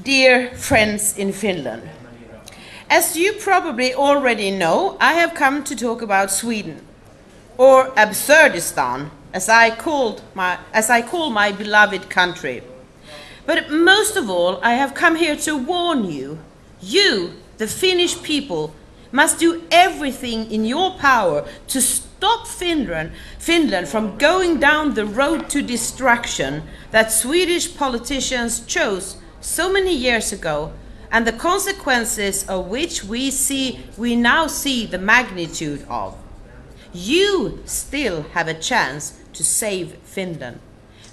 Dear friends in Finland, as you probably already know, I have come to talk about Sweden, or Absurdistan, as I call my beloved country. But most of all, I have come here to warn you. You, the Finnish people, must do everything in your power to stop Finland from going down the road to destruction that Swedish politicians chose so many years ago, and the consequences of which we now see the magnitude of. You still have a chance to save Finland,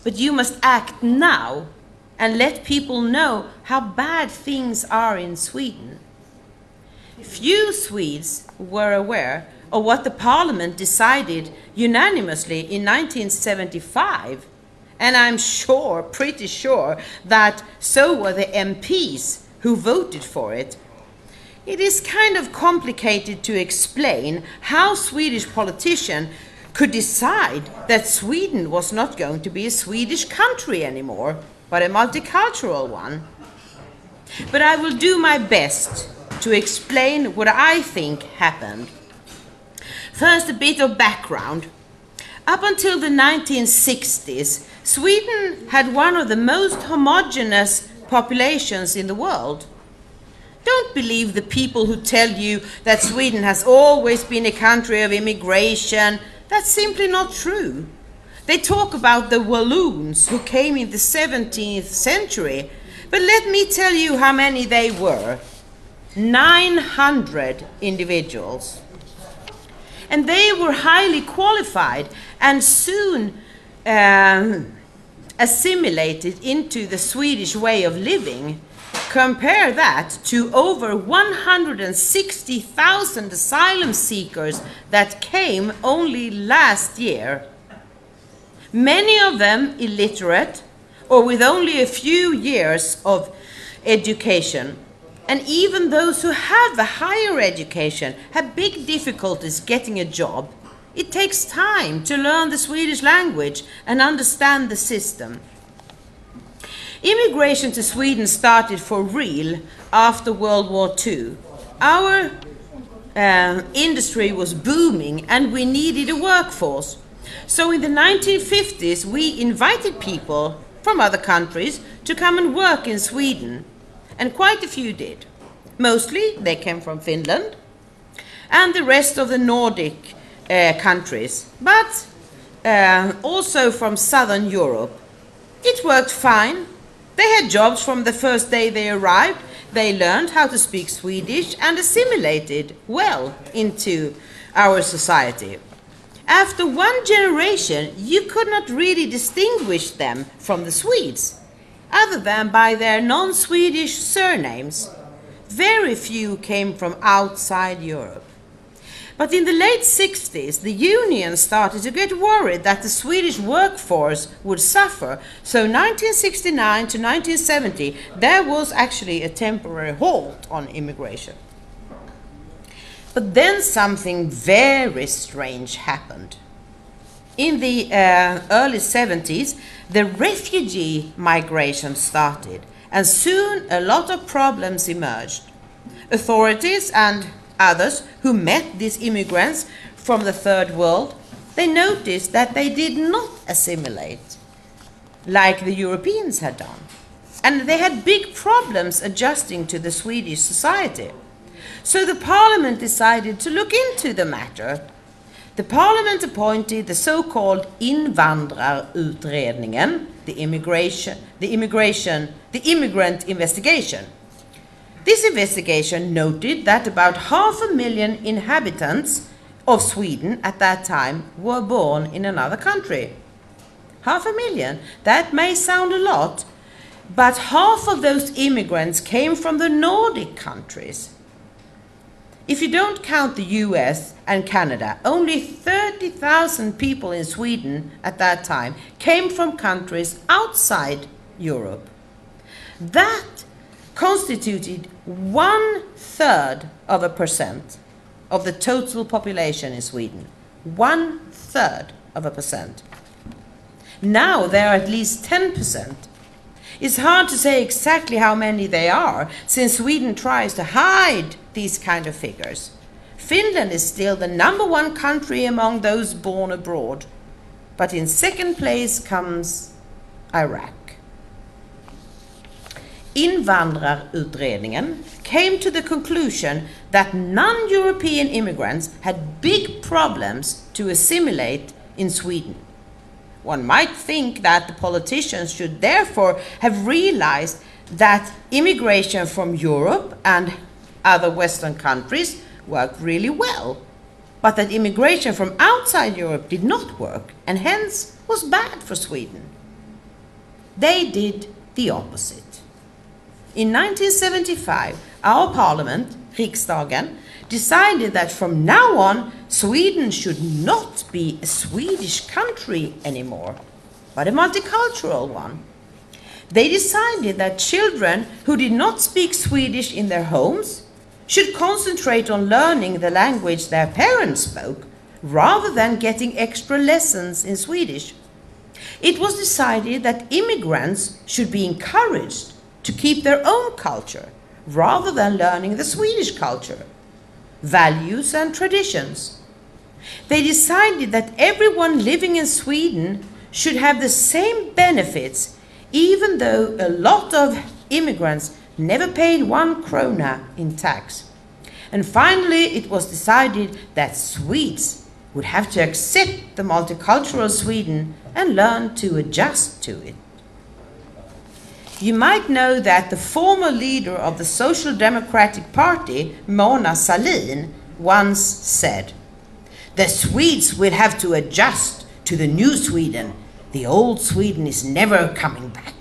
but you must act now and let people know how bad things are in Sweden. Few Swedes were aware of what the parliament decided unanimously in 1975, and I'm pretty sure, that so were the MPs who voted for it. It is kind of complicated to explain how Swedish politicians could decide that Sweden was not going to be a Swedish country anymore, but a multicultural one. But I will do my best to explain what I think happened. First, a bit of background. Up until the 1960s, Sweden had one of the most homogeneous populations in the world. Don't believe the people who tell you that Sweden has always been a country of immigration. That's simply not true. They talk about the Walloons who came in the 17th century, but let me tell you how many they were. 900 individuals. And they were highly qualified and soon assimilated into the Swedish way of living. Compare that to over 160,000 asylum seekers that came only last year. Many of them illiterate or with only a few years of education. And even those who have a higher education have big difficulties getting a job. It takes time to learn the Swedish language and understand the system. Immigration to Sweden started for real after World War II. Our industry was booming and we needed a workforce. So in the 1950s, we invited people from other countries to come and work in Sweden. And quite a few did. Mostly they came from Finland and the rest of the Nordic countries, but also from Southern Europe. It worked fine. They had jobs from the first day they arrived. They learned how to speak Swedish and assimilated well into our society. After one generation, you could not really distinguish them from the Swedes, other than by their non-Swedish surnames. Very few came from outside Europe. But in the late 60s, the union started to get worried that the Swedish workforce would suffer. So 1969 to 1970, there was actually a temporary halt on immigration. But then something very strange happened. In the early 70s, the refugee migration started, and soon a lot of problems emerged. Authorities and others who met these immigrants from the third world, they noticed that they did not assimilate like the Europeans had done. And they had big problems adjusting to the Swedish society. So the parliament decided to look into the matter. The parliament appointed the so-called invandrarutredningen, the immigrant investigation. This investigation noted that about 500,000 inhabitants of Sweden at that time were born in another country. 500,000, that may sound a lot, but half of those immigrants came from the Nordic countries. If you don't count the US and Canada, only 30,000 people in Sweden at that time came from countries outside Europe. That constituted 1/3% of the total population in Sweden. 1/3%. Now they are at least 10%. It's hard to say exactly how many they are, since Sweden tries to hide these kind of figures. Finland is still the #1 country among those born abroad, but in second place comes Iraq. Invandrarutredningen came to the conclusion that non-European immigrants had big problems to assimilate in Sweden. One might think that the politicians should therefore have realized that immigration from Europe and other Western countries worked really well, but that immigration from outside Europe did not work and hence was bad for Sweden. They did the opposite. In 1975, our parliament, Riksdagen, decided that from now on, Sweden should not be a Swedish country anymore, but a multicultural one. They decided that children who did not speak Swedish in their homes should concentrate on learning the language their parents spoke, rather than getting extra lessons in Swedish. It was decided that immigrants should be encouraged to keep their own culture, rather than learning the Swedish culture, values and traditions. They decided that everyone living in Sweden should have the same benefits, even though a lot of immigrants never paid 1 krona in tax. And finally, it was decided that Swedes would have to accept the multicultural Sweden and learn to adjust to it. You might know that the former leader of the Social Democratic Party, Mona Sahlin, once said, "The Swedes will have to adjust to the new Sweden. The old Sweden is never coming back."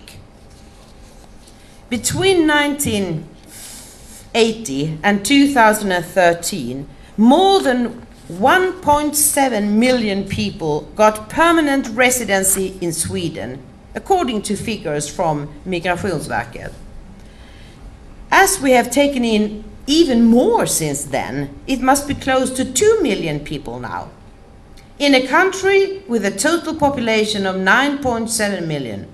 Between 1980 and 2013, more than 1.7 million people got permanent residency in Sweden, according to figures from Migrationsverket. As we have taken in even more since then, it must be close to 2 million people now. In a country with a total population of 9.7 million,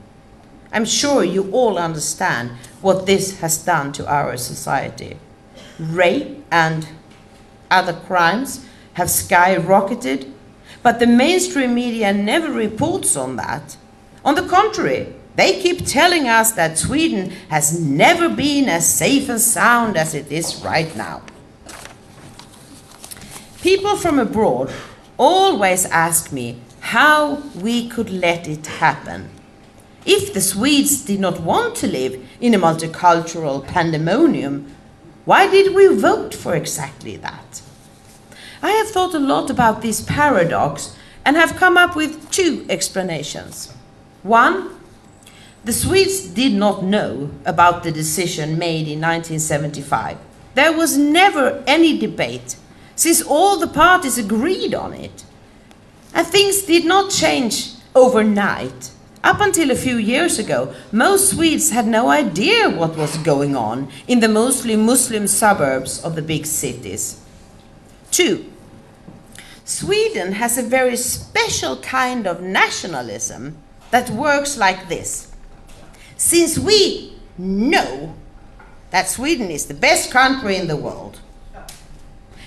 I'm sure you all understand what this has done to our society. Rape and other crimes have skyrocketed, but the mainstream media never reports on that. On the contrary, they keep telling us that Sweden has never been as safe and sound as it is right now. People from abroad always ask me how we could let it happen. If the Swedes did not want to live in a multicultural pandemonium, why did we vote for exactly that? I have thought a lot about this paradox and have come up with 2 explanations. One, the Swedes did not know about the decision made in 1975. There was never any debate, since all the parties agreed on it. And things did not change overnight. Up until a few years ago, most Swedes had no idea what was going on in the mostly Muslim suburbs of the big cities. 2, Sweden has a very special kind of nationalism that works like this. Since we know that Sweden is the best country in the world,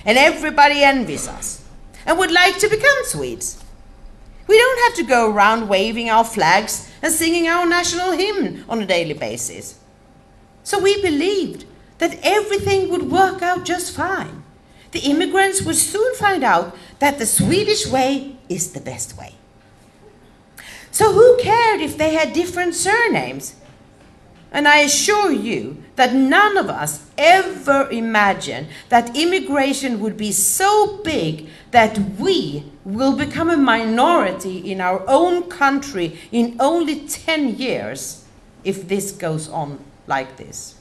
and everybody envies us and would like to become Swedes, we don't have to go around waving our flags and singing our national hymn on a daily basis. So we believed that everything would work out just fine. The immigrants would soon find out that the Swedish way is the best way. So who cared if they had different surnames? And I assure you that none of us ever imagined that immigration would be so big that we will become a minority in our own country in only 10 years if this goes on like this.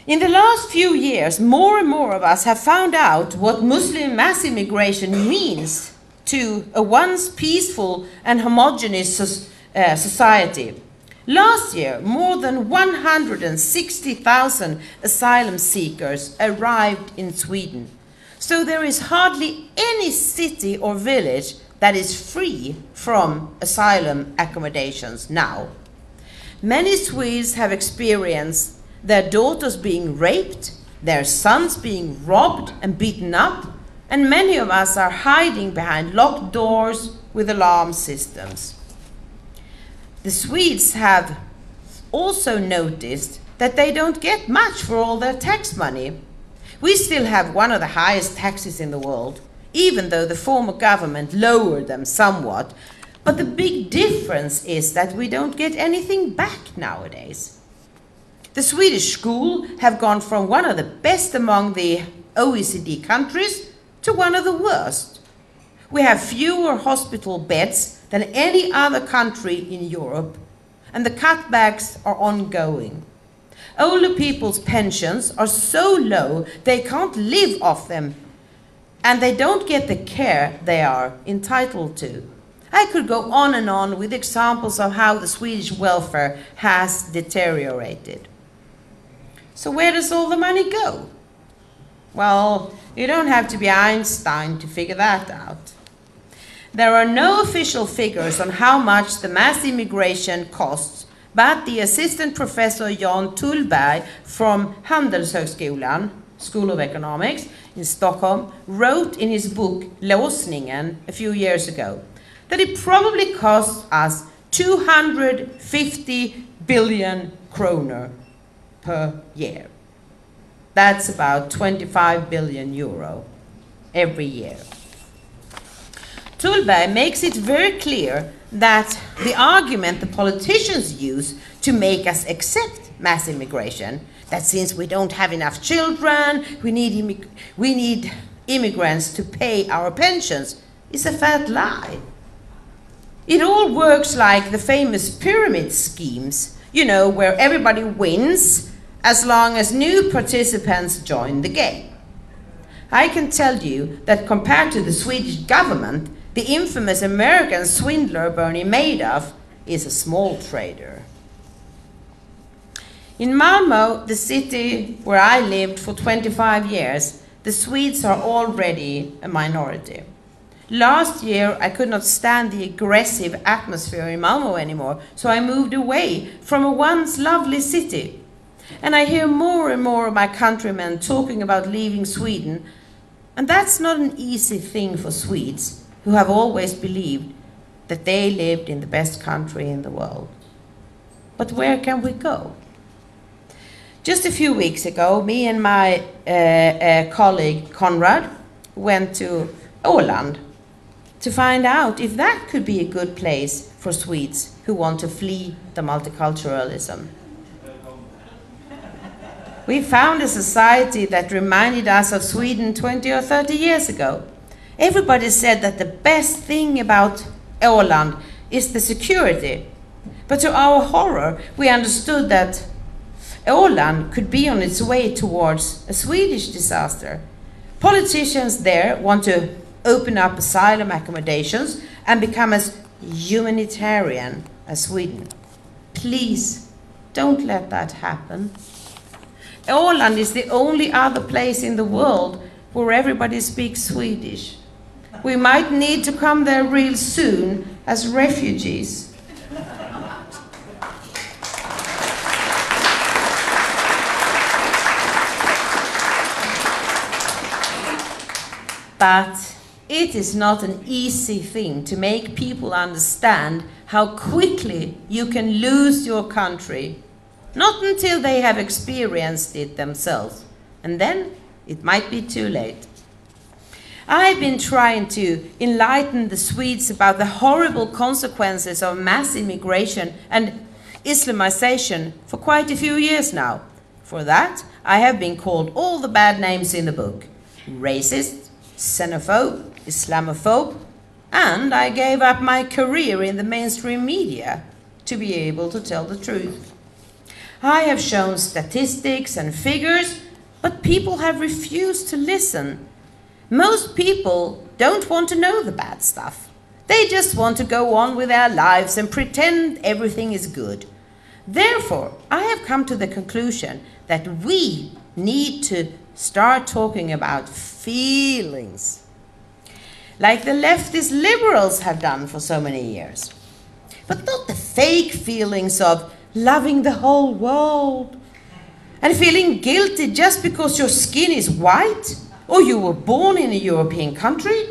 In the last few years, more and more of us have found out what Muslim mass immigration means to a once peaceful and homogeneous society. Last year, more than 160,000 asylum seekers arrived in Sweden. So there is hardly any city or village that is free from asylum accommodations now. Many Swedes have experienced their daughters being raped, their sons being robbed and beaten up, and many of us are hiding behind locked doors with alarm systems. The Swedes have also noticed that they don't get much for all their tax money. We still have one of the highest taxes in the world, even though the former government lowered them somewhat. But the big difference is that we don't get anything back nowadays. The Swedish school have gone from one of the best among the OECD countries to one of the worst. We have fewer hospital beds than any other country in Europe, and the cutbacks are ongoing. Older people's pensions are so low they can't live off them, and they don't get the care they are entitled to. I could go on and on with examples of how the Swedish welfare has deteriorated. So where does all the money go? Well, you don't have to be Einstein to figure that out. There are no official figures on how much the mass immigration costs, but the assistant professor Jan Tullberg from Handelshögskolan, School of Economics in Stockholm, wrote in his book Låsningen a few years ago that it probably costs us 250 billion kroner per year. That's about 25 billion euro every year. Tullberg makes it very clear that the argument the politicians use to make us accept mass immigration, that since we don't have enough children, we need immigrants to pay our pensions, is a fat lie. It all works like the famous pyramid schemes, you know, where everybody wins as long as new participants join the game. I can tell you that compared to the Swedish government, the infamous American swindler Bernie Madoff is a small trader. In Malmö, the city where I lived for 25 years, the Swedes are already a minority. Last year, I could not stand the aggressive atmosphere in Malmö anymore, so I moved away from a once lovely city. And I hear more and more of my countrymen talking about leaving Sweden, and that's not an easy thing for Swedes, who have always believed that they lived in the best country in the world. But where can we go? Just a few weeks ago, me and my colleague Conrad went to Åland to find out if that could be a good place for Swedes who want to flee the multiculturalism. We found a society that reminded us of Sweden 20 or 30 years ago. Everybody said that the best thing about Åland is the security. But to our horror, we understood that Åland could be on its way towards a Swedish disaster. Politicians there want to open up asylum accommodations and become as humanitarian as Sweden. Please, don't let that happen. Åland is the only other place in the world where everybody speaks Swedish. We might need to come there real soon as refugees. But it is not an easy thing to make people understand how quickly you can lose your country. Not until they have experienced it themselves, and then it might be too late. I've been trying to enlighten the Swedes about the horrible consequences of mass immigration and Islamization for quite a few years now. For that, I have been called all the bad names in the book: racist, xenophobe, Islamophobe, and I gave up my career in the mainstream media to be able to tell the truth. I have shown statistics and figures, but people have refused to listen. Most people don't want to know the bad stuff. They just want to go on with their lives and pretend everything is good. Therefore, I have come to the conclusion that we need to start talking about feelings, like the leftist liberals have done for so many years. But not the fake feelings of loving the whole world, and feeling guilty just because your skin is white or you were born in a European country.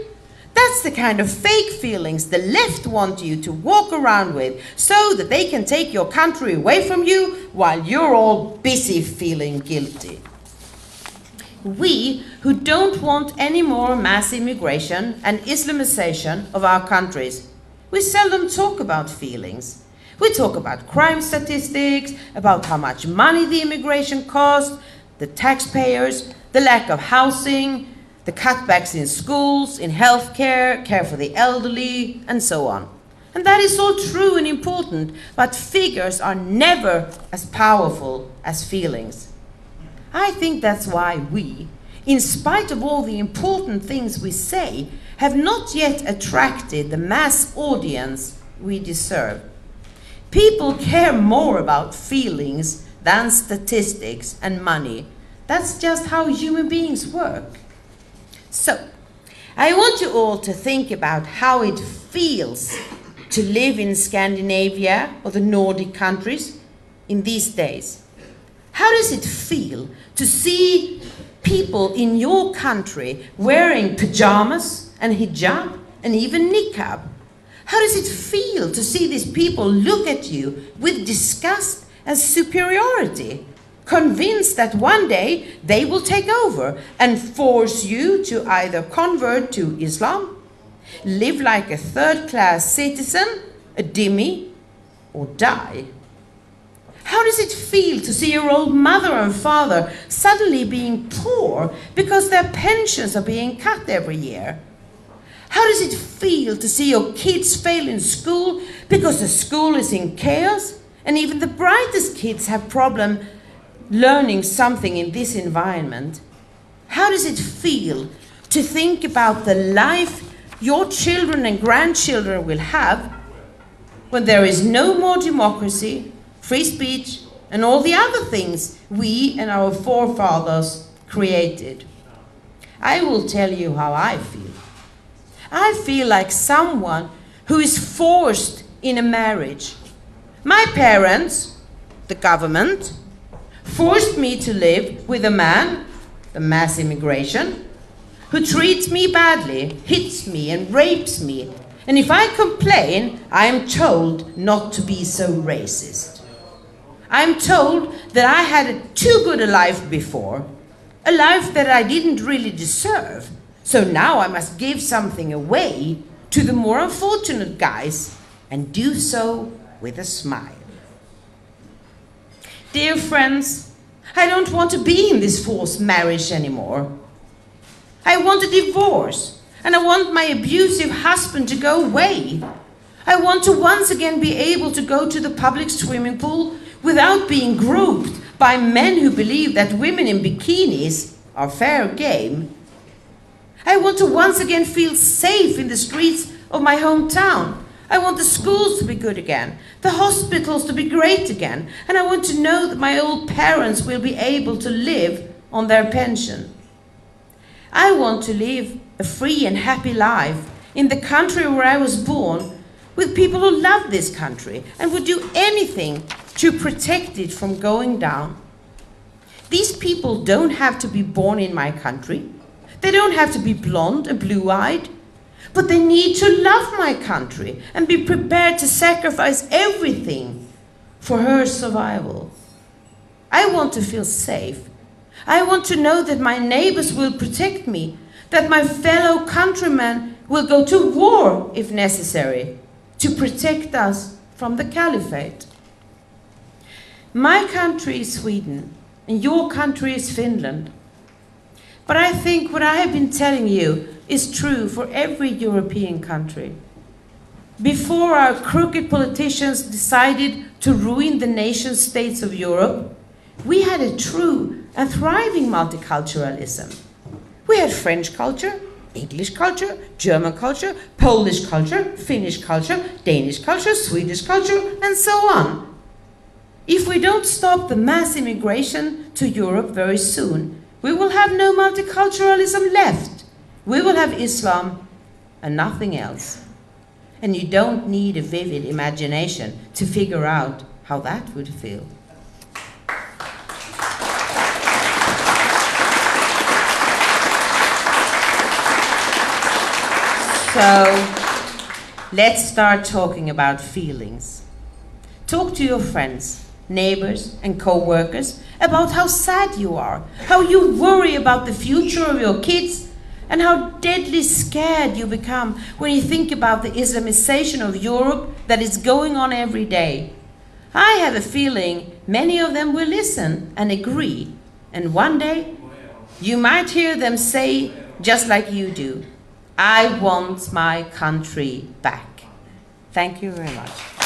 That's the kind of fake feelings the left want you to walk around with so that they can take your country away from you while you're all busy feeling guilty. We who don't want any more mass immigration and Islamization of our countries, we seldom talk about feelings. We talk about crime statistics, about how much money the immigration costs, the taxpayers, the lack of housing, the cutbacks in schools, in healthcare, care for the elderly, and so on. And that is all true and important, but figures are never as powerful as feelings. I think that's why we, in spite of all the important things we say, have not yet attracted the mass audience we deserve. People care more about feelings than statistics and money. That's just how human beings work. So, I want you all to think about how it feels to live in Scandinavia or the Nordic countries in these days. How does it feel to see people in your country wearing pajamas and hijab and even niqab? How does it feel to see these people look at you with disgust and superiority, convinced that one day they will take over and force you to either convert to Islam, live like a third-class citizen, a dhimmi, or die? How does it feel to see your old mother and father suddenly being poor because their pensions are being cut every year? How does it feel to see your kids fail in school because the school is in chaos and even the brightest kids have problems learning something in this environment? How does it feel to think about the life your children and grandchildren will have when there is no more democracy, free speech, and all the other things we and our forefathers created? I will tell you how I feel. I feel like someone who is forced in a marriage. My parents, the government, forced me to live with a man, the mass immigration, who treats me badly, hits me and rapes me. And if I complain, I am told not to be so racist. I am told that I had too good a life before, a life that I didn't really deserve. So now I must give something away to the more unfortunate guys and do so with a smile. Dear friends, I don't want to be in this forced marriage anymore. I want a divorce, and I want my abusive husband to go away. I want to once again be able to go to the public swimming pool without being groped by men who believe that women in bikinis are fair game. I want to once again feel safe in the streets of my hometown. I want the schools to be good again, the hospitals to be great again, and I want to know that my old parents will be able to live on their pension. I want to live a free and happy life in the country where I was born, with people who love this country and would do anything to protect it from going down. These people don't have to be born in my country. They don't have to be blonde and blue-eyed, but they need to love my country and be prepared to sacrifice everything for her survival. I want to feel safe. I want to know that my neighbors will protect me, that my fellow countrymen will go to war if necessary to protect us from the caliphate. My country is Sweden, and your country is Finland. But I think what I have been telling you is true for every European country. Before our crooked politicians decided to ruin the nation states of Europe, we had a true and thriving multiculturalism. We had French culture, English culture, German culture, Polish culture, Finnish culture, Danish culture, Swedish culture, and so on. If we don't stop the mass immigration to Europe very soon, we will have no multiculturalism left. We will have Islam and nothing else. And you don't need a vivid imagination to figure out how that would feel. So, let's start talking about feelings. Talk to your friends, neighbors, and co-workers about how sad you are, how you worry about the future of your kids, and how deadly scared you become when you think about the Islamization of Europe that is going on every day. I have a feeling many of them will listen and agree, and one day you might hear them say, just like you do, I want my country back. Thank you very much.